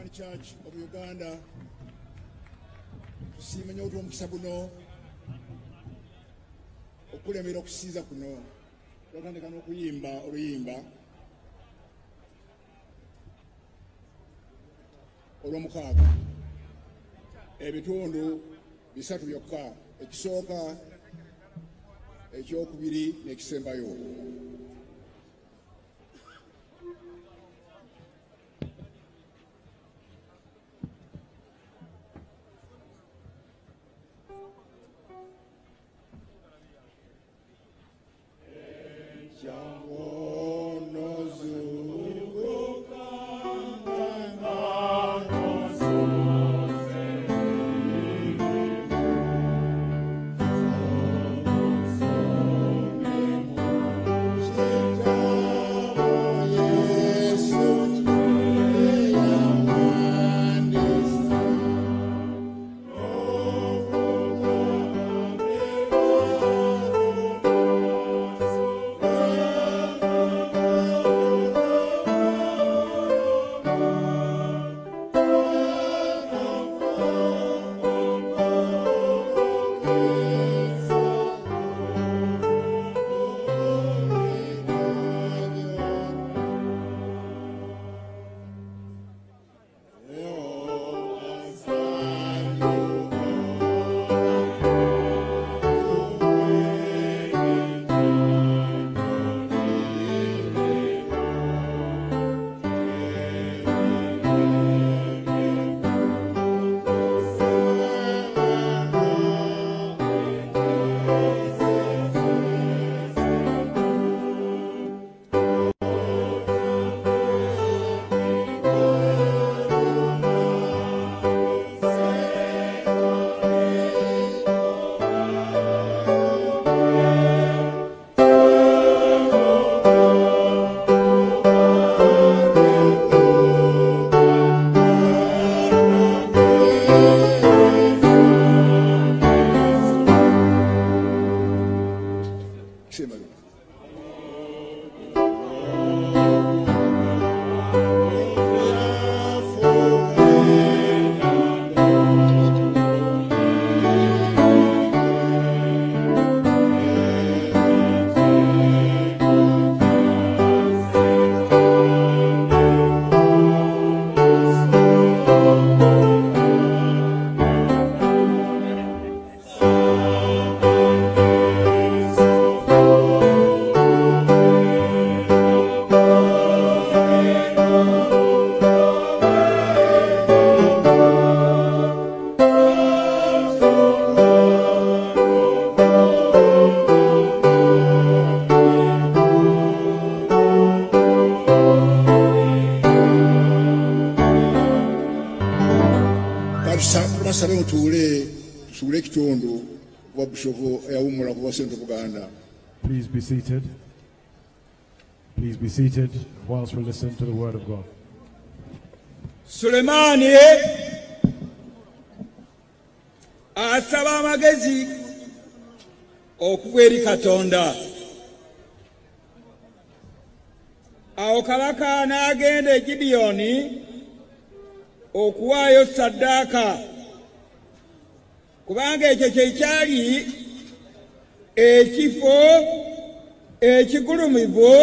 Anglican Church of Uganda tusiime nnyo olw'omukisa guno okulemera okusinza kuno twatandika n'okuyimba oluyimba olw'omukaaga ebitundu 3 byokka ekisooka ekyokubiri n'ekisembayo. Please be seated. Please be seated whilst we listen to the word of God. Sulemani asaba amagezi okuva eri Katonda. Awo kabaka n'agenda e Gibyoni okuwaayo ssaddaaka, kubanga ekyo kye kyali ekifo ekigulumivu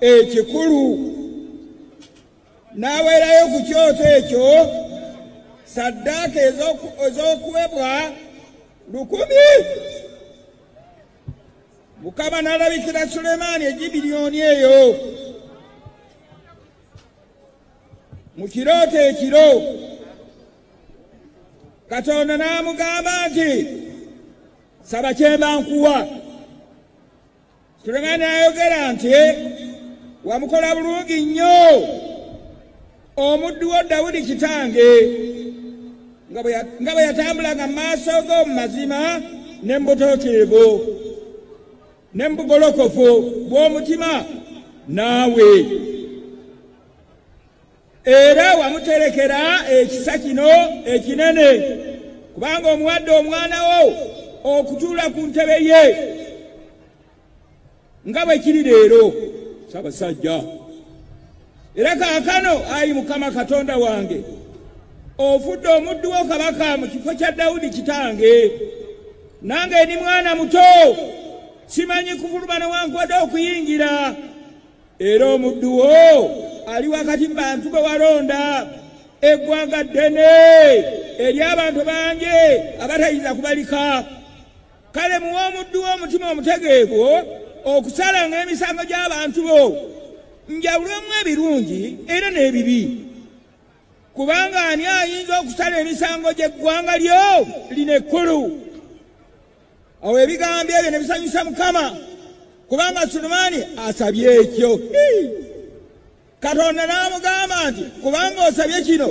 ekikulu. N'aweerayo ku kyoto ekyo ssaddaaka ez'okuwebwa 1,000. Mukama n'alabikira Sulemaani e Gibyoni eyo mu kirooto ekiro. Katonda n'amugamba nti saba kyemba nkuwa. Sulemaani ayogera nti wamukola bulungi nnyo omuddu wo Dawudi kitange nga bwe yatambulanga mu maaso go mu mazima ne mu butuukirivu ne mu bugolokofu bw'omutima naawe. Era wamuterekera ekisa kino ekinene, kubanga omuwadde omwana wo okutuula ku ntebe ye nga bwe kiri leero. Ssaabasajja era kaakano ayi Mukama Katonda wange ofudde omuddu wo kabaka mu kifo kya Dawudi kitange, nange ndi mwana muto simanyi kufuluma newankubadde okuyingira, era omuddu wo ali wakati mu bantu be walonda, eggwanga ddene ery'abantu bangi abatayinza kubalika. Kale muwe omuddu wo omutima omutegeevu okusalanga emisango gy'abantu bo, njawulemu ebirungi era n'ebibi, kubanga ani ayinza okusala emisango gy'eggwanga lyo lino ekkulu? Awo ebigambo ebyo ne bisanyusa Mukama, kubanga Sulemaani asabye ekyo. Katonda n'amugamba nti kubanga osabye kino,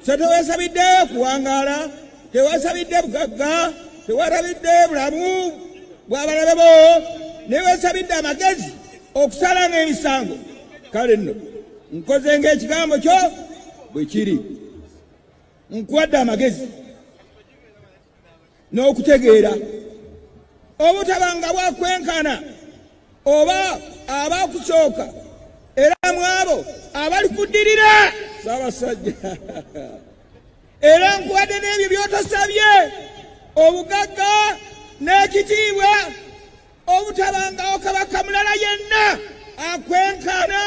so teweesabidde kuwangaala, teweesabidde bugagga, teweesabidde bulamu bw'abalabe bo, neweesabidde amagezi okusalanga emisango. Kale nno nkoze ng'ekigambo kyo bwe kiri, nkuwadde amagezi n'okutegeera, obutabanga bwakwenkana oba abakusooka era mu abo abali kuddirira Ssaabasajja. Era nkuwadde n'ebyo by'otosabye, obugagga n'ekitiibwa, obutabangawo kabaka mulala yenna akwenkana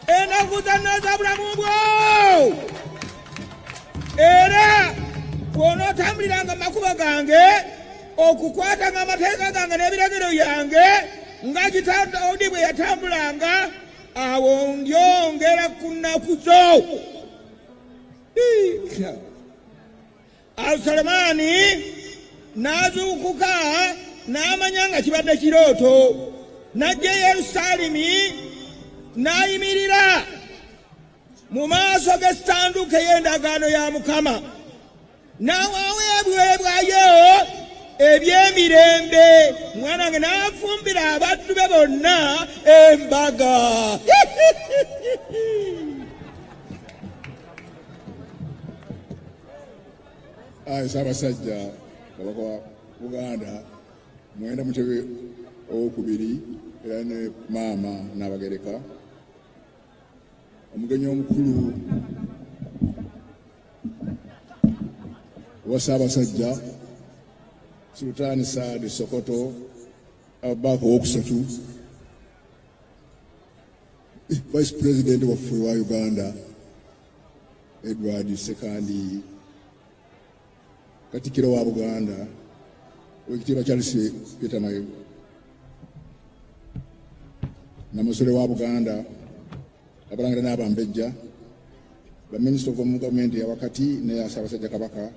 ennaku zonna z'obulamu bwo. Era bw'onootambuliranga mu makubo gange, okukwatanga amateeka gange n'ebiragiro byange nga Dawudi bwe yatambulanga, awo ndyongera ku nnaku zo. Sulemaani n'azuukuka n'amanya nga kibadde kirooto, n'ajja e Yerusaalemi n'ayimirira mu maaso g'essanduuko ey'endagaano ya Mukama, n'awaawo ebiweebwayo eby'emirembe. Mwana wange n'afumbira abaddu be bonna embaga. Ssaabasajja kabaka wa Buganda, Mwenda Mutebi owokubiri, era ne maama n'Abagereka, omugenyi omukulu wa Ssaabasajja Sultan Saad Sokoto Abubakar owokusatu, Vice President waffe wa Uganda Edward Sekandi, Katikkiro wa Buganda Oweekitiibwa Charles Peter Mayiga, Namusole wa Buganda, Abalangira n'Abambejja, Baminisita of Gavumenti ya wakati n'eya Ssaabasajja Kabaka,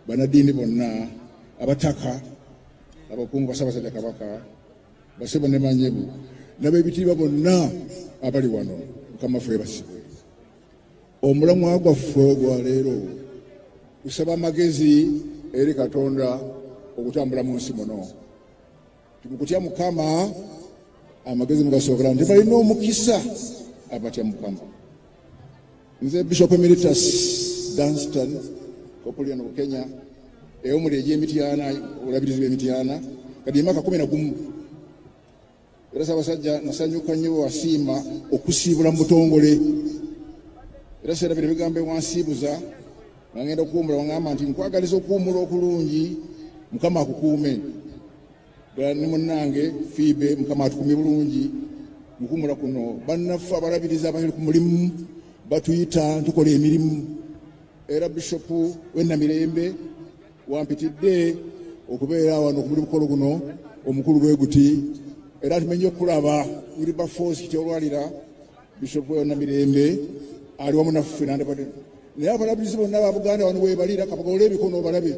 Bannaddiini bonna, Abataka, Abakungu ba Ssaabasajja Kabaka, Bassebo ne Manyebu, n'Abeebitiibwa bonna abali wano, Mukama ffe basibwe. Omulamwa gwaffe gwa leero tusaba amagezi eri Katonda okutambula mu nsi muno. Tumukutya Mukama, amagezi mugasookera nti balina omukisa abatya Mukama. Nze Bishop Emeritus Dunstan Kopulian mu Kenya, omuli egy'emityana, olabirizi b'emityana, kati emyaka 11. Era Ssaabasajja nasanyuka nnyo wasiima okusiibula mu butongole. Era seerabira ebigambo ewansiibuza, ngenda okuwummula wangamba nti nkwagaliza okuwummula okulungi, Mukama akukuume. Ne munnange Fiibe, Mukama atukuumye bulungi mu kuwummula kuno. Bannaffe abalabiriza abali ku mulimu batuyita ntukola emirimu. Era Bishop w'Ennamirembe wampitidde okubeera wano ku mulimu mukolo guno omukulu bwe guti. Era tumenye okulaba Wilberforce kyolwalira Bishop w'Ennamirembe ali wamu naffe nandabadde. Naye abalabirizi bonna ba Buganda wano webalira, kabagole emikono obalabe,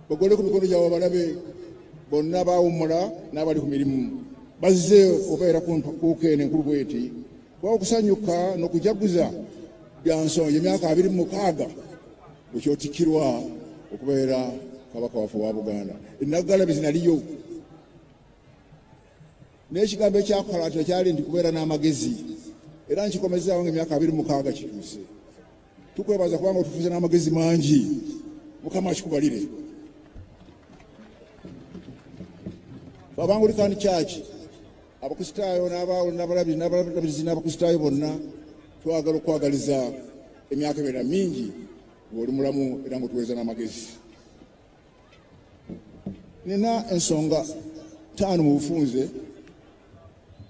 bagole ku mikono gyabwe obalabe, bonna baawummula n'abali ku mirimu bazze obeera kuukeene enkulu bweti okusanyuka n'okujaguza bya nsonga emyaka 26 bwekyotikkirwa okubeera kabaka waffe wa Buganda. Ennaggalabi zinaliyo n'ekigambo ekyakola tekyali nti kubeera n'amagezi, era nkikomezaawo ng'emyaka 26 kituuse. Tukwebaza kubanga otufuze n'amagezi mangi, Mukama akikubalire. Abanglikani Church abakusitaayo n'abalabizi n'abakusitaayo bonna twagala okwagaliza emyaka emirala mingi ng'oli mulamu era ng'otuweereza n'amagezi. Nina ensonga 5 mu bufunze.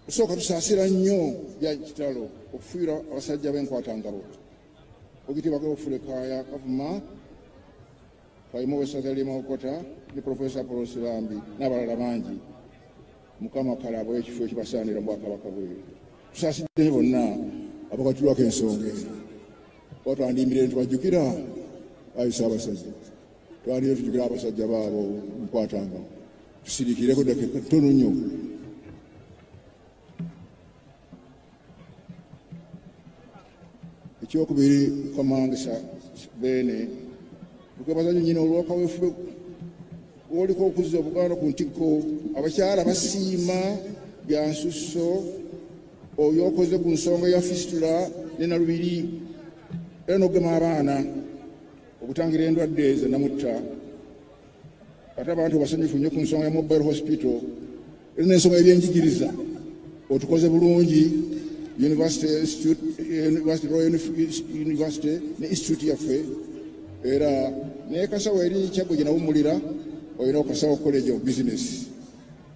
Osooka tusaasira nnyo bya kitalo okufiira abasajja b'enkwatangabo ogitibwako Ofule Kaaya Kavuma, Kayimo w'essaza ly'e Mawokota ne Profesa Paul Sirambi n'abalala bangi. Mukama kalabo ekifo ekibasaanira mu Bwakabaka bwe. Tusaasidde bonna abakwatirwako ensonga ezo. Oba twandimirire tubajjukira ayi Ssaabasajja. Twandire tujjukira abasajja baabo nkwatangabo. Tusirikireko dakika ttono nnyo. Ekyokubiri Kamangisa Beene tukwebaza nnyo nnyina olw'akaweefube woliko okuzza Obuganda ku ntikko. Abakyala basiima bya nsusso oyo okoze ku nsonga ya fistula ne Nalubiri era n'okugema abaana okutangira endwadde ze namutta. Ate abantu basanyufu nnyo ku nsonga ya mobile hospital era n'ensonga y'ebyenjigiriza otukoze bulungi. Royal University ne Institute yaffe era n'ekasawo eri Kyaggwe gye nawummulira olina Okasawo College of Business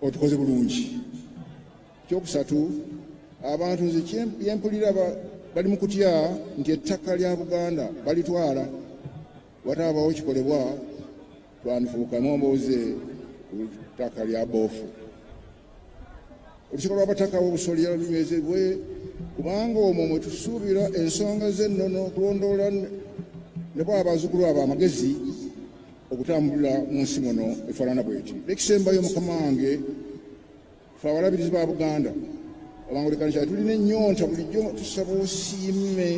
otukoze bulungi. Kyokusatu abantu nze byempulira bali mu kutya nti ettaka lya Buganda balitwala wataabawo kikolebwa twandifuukamu ombooze ku ttaka lya boofu. Olukiiko lw'abataka b'obusolya lunywezebwe kubanga omwo mwe tusuubira ensonga z'ennono okulondoola ne bwaba bazzukulu abo amagezi okutambulira mu nsi muno efaanana bw'eti. Ekisembayo Mukama wange ffe abalabirizi ba Buganda abangolekanisha tulina ennyonta bulijjo tusaba osiime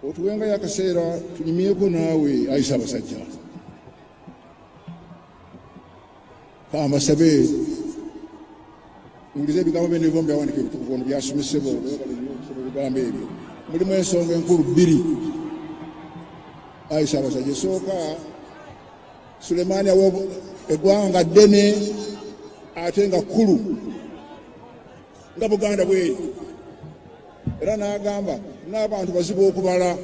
otuwengayo akaseera tunyumyeko naawe ayi Ssaabasajja. Kambasabe mulize ebigambo bye nebiva mu byawandiika ebitukuvu ono byasomesebwa ebigambo ebyo. Mulimu ensonga enkulu 2 ayi Ssaabasajja. Esooka Sulemaani awa eggwanga ddene ate nga kkulu nga Buganda bweri era n'agamba n'abantu bazibu okubala.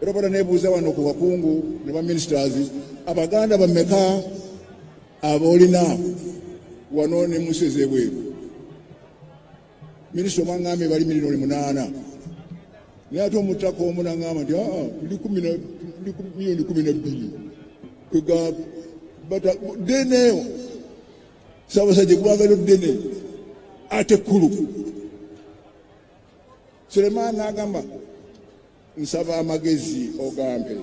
Era bada neebuuza wano ku bakungu ne baministers Abaganda bameka abaolina wano ne mu nsi ez'ebweru. Minisita omwaŋŋambye bali $8,000,000 naye ate omuttaka omu n'aŋŋamba nti tuli $12,000,000 ddene. Ssaabasajja eggwanga lyo ddene ate kkulu. Sulemaani n'agamba nsaba amagezi ogambe.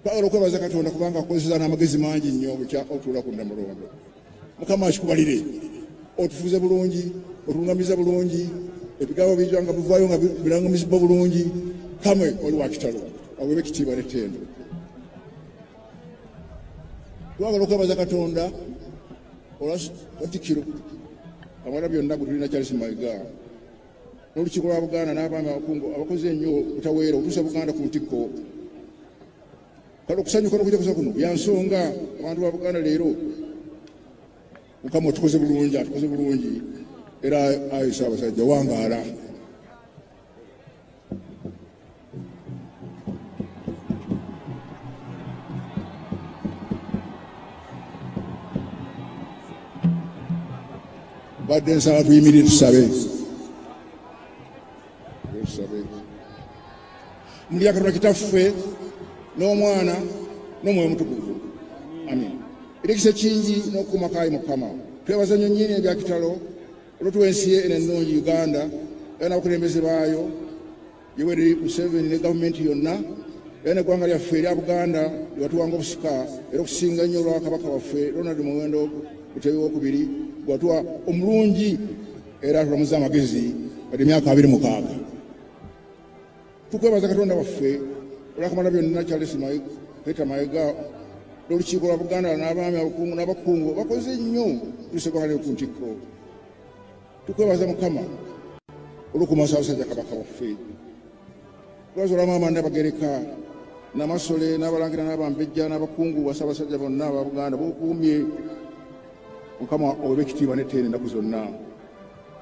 Twagala okwebaza Katonda kubanga akozesa n'amagezi mangi nnyo bukya otuula ku Namulondo. Mukama akikubalire otufuze bulungi otulungamiza bulungi ebigambo bijja nga bivaayo nga birangamizibwa bulungi. Kamwe oli wa kitalo aweebwe ekitiibwa n'ettendo. Twagala okwebaza Katonda olwatikkiro abawala byonna gwe tulina Charles Mayiga n'olukiiko lwa Buganda n'abaami abakungu abakoze ennyo butaweera okutuusa Buganda ku ntikko. Kale okusanyuka n'okujja kusa kuno bya nsonga abantu ba Buganda leero. Mukama otukoze bulungi atukoze bulungi era ayi Ssaabasajja wangaala. Badde nsaba tuyimirire tusabe. Mulya Katonda Kitaffe n'Omwana n'Omwoyo Omutukuvu. Amin. Ekisa kingi n'okukuuma kaayi Mukama. Twebaza nnyo nnyini ebya kitalo olw'otuwa ensi ye ennungi Uganda era n'abakulembeze baayo Yoweri Museveni ne gavumenti yonna era n'eggwanga lyaffe erya Buganda lye watuwanga obusika era okusinga nnyo olwa Kabaka waffe Ronald Muwendo Mutebi II gwatuwa omulungi era atulamuza amagezi kati emyaka 26. Tukwebaza Katonda waffe olwakamala byonna Charles Mayiga n'olukiiko lwa Buganda n'abaami n'abakungu bakoze nnyo tulisekwale ku ntikko. Tukwebaza Mukama olw'okuuma Ssaabasajja Kabaka waffe. Tukwebaza olw'Amaama n'Abagereka n'Amasole n'Abalangira n'Abambejja n'abakungu ba Ssaabasajja bonna aba Buganda b'okuumye Mukama obe ekitiibwa n'etteera ennaku zonna.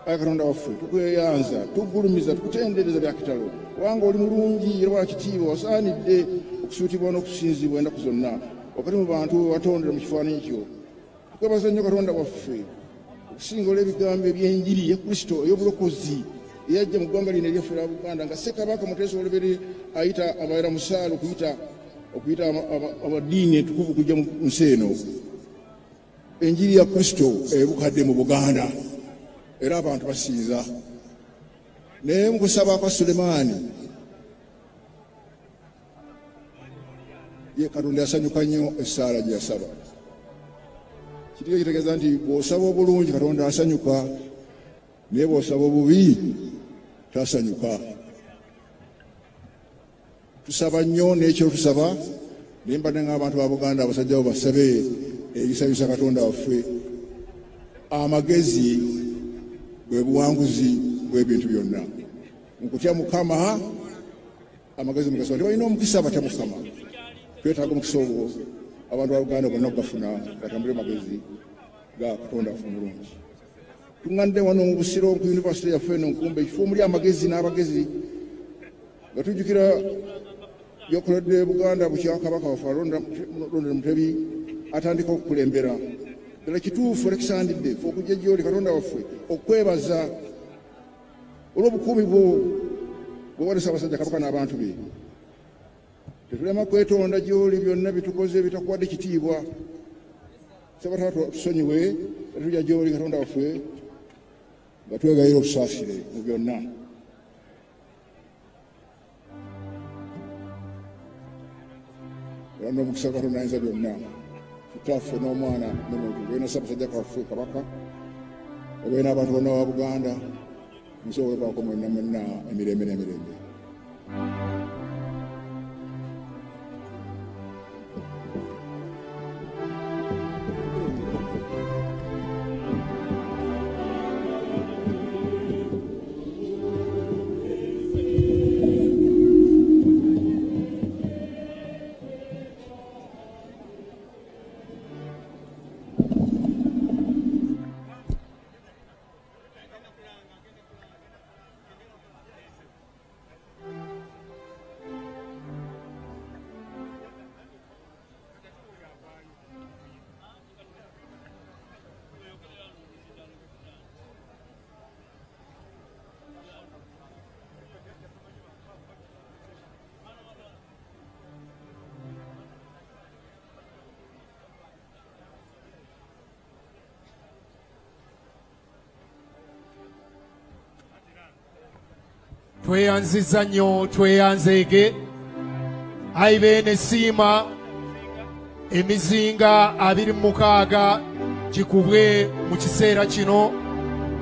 Ayi Katonda waffe tukweyanza tugulumiza tukutendereza bya kitalo kubanga oli mulungi era wa kitiibwa wasaanidde okusuutibwa n'okusinzibwa ennaku zonna wakati mu bantu watondera mu kifaananyi kyo. Tukwebaza nnyo Katonda waffe okusingola ebigambo eby'enjiri ya Kristo ey'obulokozi eyajja mu ggwanga lino eryaffe lya Buganda nga Ssekabaka Muteesa Olubeere ayita abayira musaalo okuyita abaddiini entukuvu kujja mu nsi eno. Enjiri ya Kristo ebukadde mu Buganda era abantu basinza. Naye mu kusaba kwa Sulemaani ye Katonda yasanyuka nnyo essaala gye yasaba. Kiri kitegeeza nti bw'osaba obulungi Katonda asanyuka, naye bw'osaba obubi tasanyuka. Tusaba nnyo n'ekyo tusaba naye mbadde ng'abantu ba Buganda abasajja bo basabe ekisanyusa Katonda waffe. Amagezi bwe buwanguzi bw'ebintu byonna. Mu kutya Mukama amagezi mugasa tebalina omukisa abatya Mukama. Twetaaga omukisa ogwo abantu ba Buganda bonna okugafuna batambule magezi ga Katonda waffe omulungi. Tuŋŋanidde wano mu Busiro ku yunivasite yaffe eno Nkumba ekifo omuli amagezi n'abagezi nga tujjukira byokoledde Buganda bukya Kabaka waffe Londere Mutebi atandika okukulembera. Ddala kituufu era kisaanidde ffe okujja gy'oli Katonda waffe okwebaza olw'obukuumi bwo bw'owadde Ssaabasajja Kabaka n'abantu be. Tetulema kwetonda gy'oli byonna bitukoze bitakuwadde kitiibwa. Ssaabasajja tusonyiwe tujja gy'oli Katonda waffe nga twegayira otusaasire mu byonna. Era n'omukisa Katonda ayinza byonna. Tutaffe n'omwana n'omuntu bwena Ssaabasajja waffe Kabaka obwena abantu bonna wa Buganda musobola baako mwenna mwenna emirembe n'emirembe. Tweyanziza nnyo tweyanzeege ayibeene siima emizinga 26 gikubwe mu kiseera kino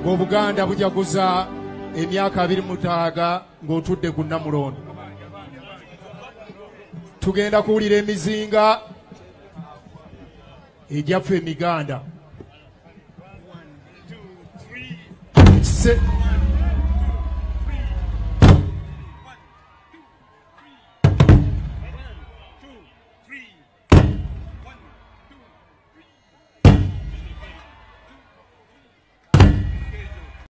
ng'Obuganda bujaguza emyaka 26 ng'otudde ku Namulondo. Tugenda kuwulira emizinga ejjaffe Emiganda.